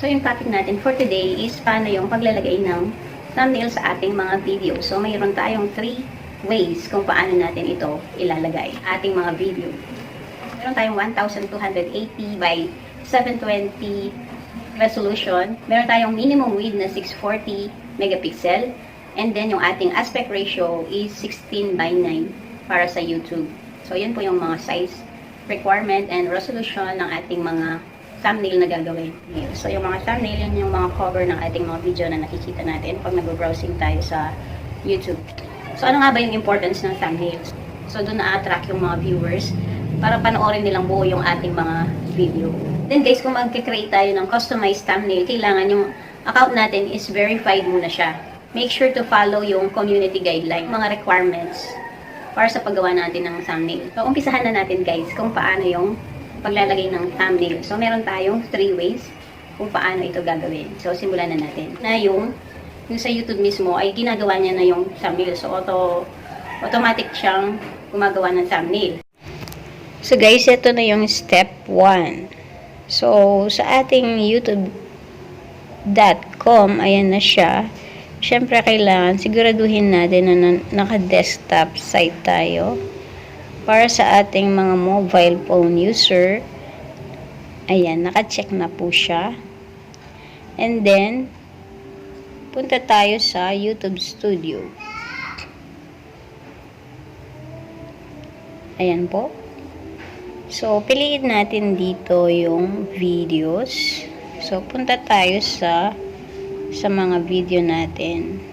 So, yung topic natin for today is paano yung paglalagay ng thumbnail sa ating mga video. So, mayroon tayong 3 ways kung paano natin ito ilalagay ating mga video. Meron tayong 1280 by 720 resolution. Meron tayong minimum width na 640 megapixel. And then, yung ating aspect ratio is 16 by 9 para sa YouTube. So, yun po yung mga size requirement and resolution ng ating mga thumbnail na gagawin. So, yung mga thumbnail, yun yung mga cover ng ating mga video na nakikita natin pag nag-browsing tayo sa YouTube. So, ano nga ba yung importance ng thumbnails? So, doon na-attract yung mga viewers para panoorin nilang buo yung ating mga video. Then guys, kung mag-create tayo ng customized thumbnail, kailangan yung account natin is verified muna siya. Make sure to follow yung community guideline, mga requirements para sa paggawa natin ng thumbnail. So, umpisahan na natin guys kung paano yung paglalagay ng thumbnail. So, meron tayong 3 ways kung paano ito gagawin. So, simulan na natin. Na yung sa YouTube mismo ay ginagawa niya na yung thumbnail. So, automatic siyang gumagawa ng thumbnail. So, guys, ito na yung step 1. So, sa ating youtube.com, ayan na siya. Siyempre, kailangan siguraduhin natin na naka-desktop site tayo. Para sa ating mga mobile phone user, ayan, naka-check na po siya. And then, punta tayo sa YouTube Studio. Ayan po. So, piliin natin dito yung videos. So, punta tayo sa mga video natin.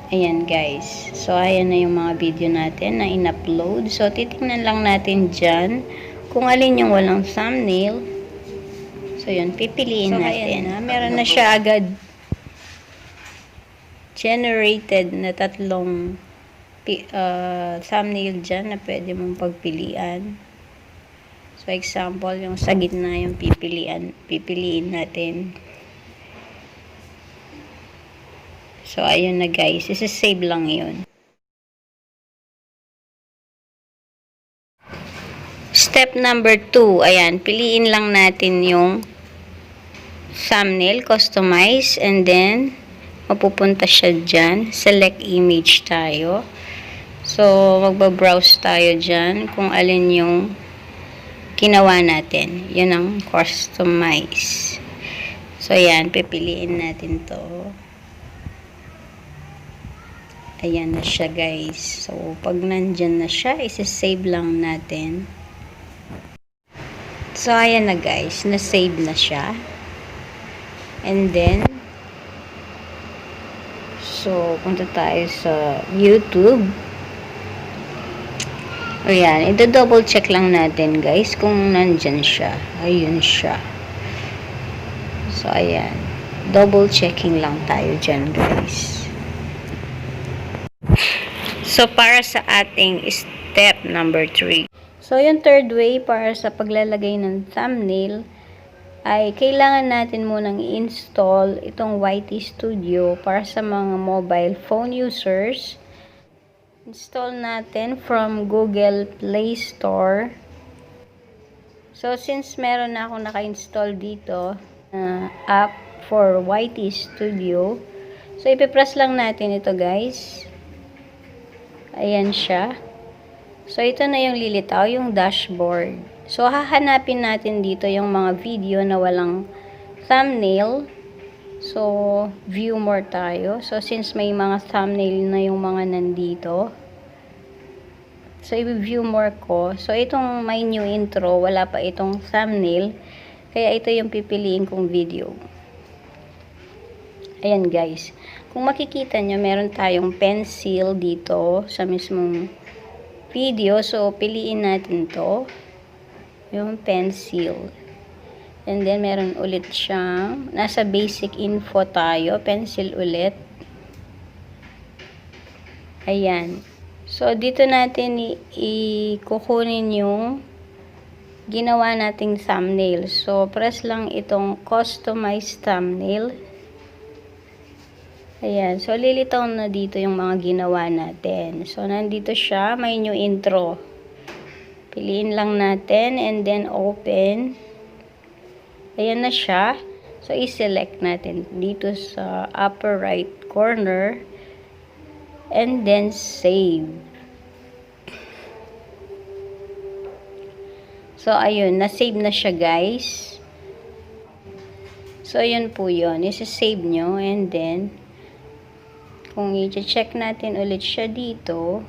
Ayan guys. So, ayan na yung mga video natin na in-upload. So, titingnan lang natin dyan kung alin yung walang thumbnail. So, yun. Pipiliin natin. Ayan, meron na siya agad generated na tatlong thumbnail dyan na pwede mong pagpilian. So, example, yung sa gitna yung pipiliin natin. So, ayun na guys. Isa-save lang yun. Step number 2. Ayan. Piliin lang natin yung thumbnail. Customize. And then, mapupunta siya dyan. Select image tayo. So, magbabrowse tayo dyan kung alin yung ginawa natin. Yun ang customize. So, ayan. Pipiliin natin to. Ayan na siya guys. So, pag nandyan na siya, isa-save lang natin. So, ayan na guys. Na-save na siya. And then, so, punta tayo sa YouTube. Ayan. Ito-double check lang natin guys kung nandyan siya. Ayun siya. So, ayan. Double checking lang tayo dyan guys. So, para sa ating step number 3. So, yung third way para sa paglalagay ng thumbnail ay kailangan natin munang i-install itong YT Studio para sa mga mobile phone users. Install natin from Google Play Store. So, since meron na akong naka-install dito app for YT Studio, so, ipipress lang natin ito guys. Ayan siya. So, ito na yung lilitaw, yung dashboard. So, hahanapin natin dito yung mga video na walang thumbnail. So, view more tayo. So, since may mga thumbnail na yung mga nandito. So, i-view more ko. So, itong my new intro, wala pa itong thumbnail. Kaya ito yung pipiliin kong video. Ayan guys. Kung makikita nyo, meron tayong pencil dito sa mismong video. So, piliin natin to. Yung pencil. And then, meron ulit siyang, nasa basic info tayo. Pencil ulit. Ayan. So, dito natin kukunin yung ginawa nating thumbnail. So, press lang itong customize thumbnail. Ayan. So, lilitaw na dito yung mga ginawa natin. So, nandito siya. May new intro. Piliin lang natin and then open. Ayan na siya. So, i-select natin dito sa upper right corner. And then, save. So, ayun. Na-save na siya, guys. So, ayun po yun. Isa-save nyo. And then, kung i-check natin ulit siya dito,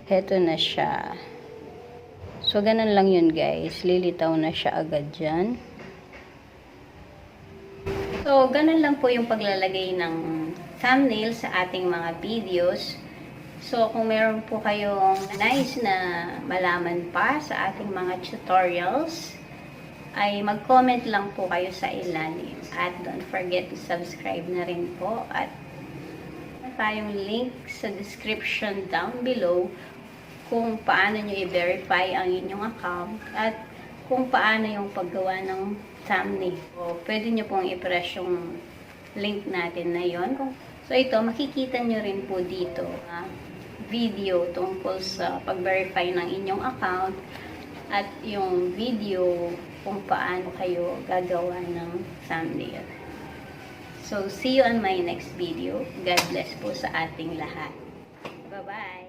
heto na siya. So, ganun lang yun, guys. Lilitaw na siya agad dyan. So, ganun lang po yung paglalagay ng thumbnail sa ating mga videos. So, kung meron po kayong nice na malaman pa sa ating mga tutorials, ay mag-comment lang po kayo sa ilalim. At don't forget to subscribe na rin po. At tayong link sa description down below kung paano nyo i-verify ang inyong account at kung paano yung paggawa ng thumbnail. So, pwede nyo pong i-press yung link natin na yon. So, ito, makikita nyo rin po dito video tungkol sa pag-verify ng inyong account at yung video kung paano kayo gagawa ng thumbnail. So, see you on my next video. God bless po sa ating lahat. Bye-bye!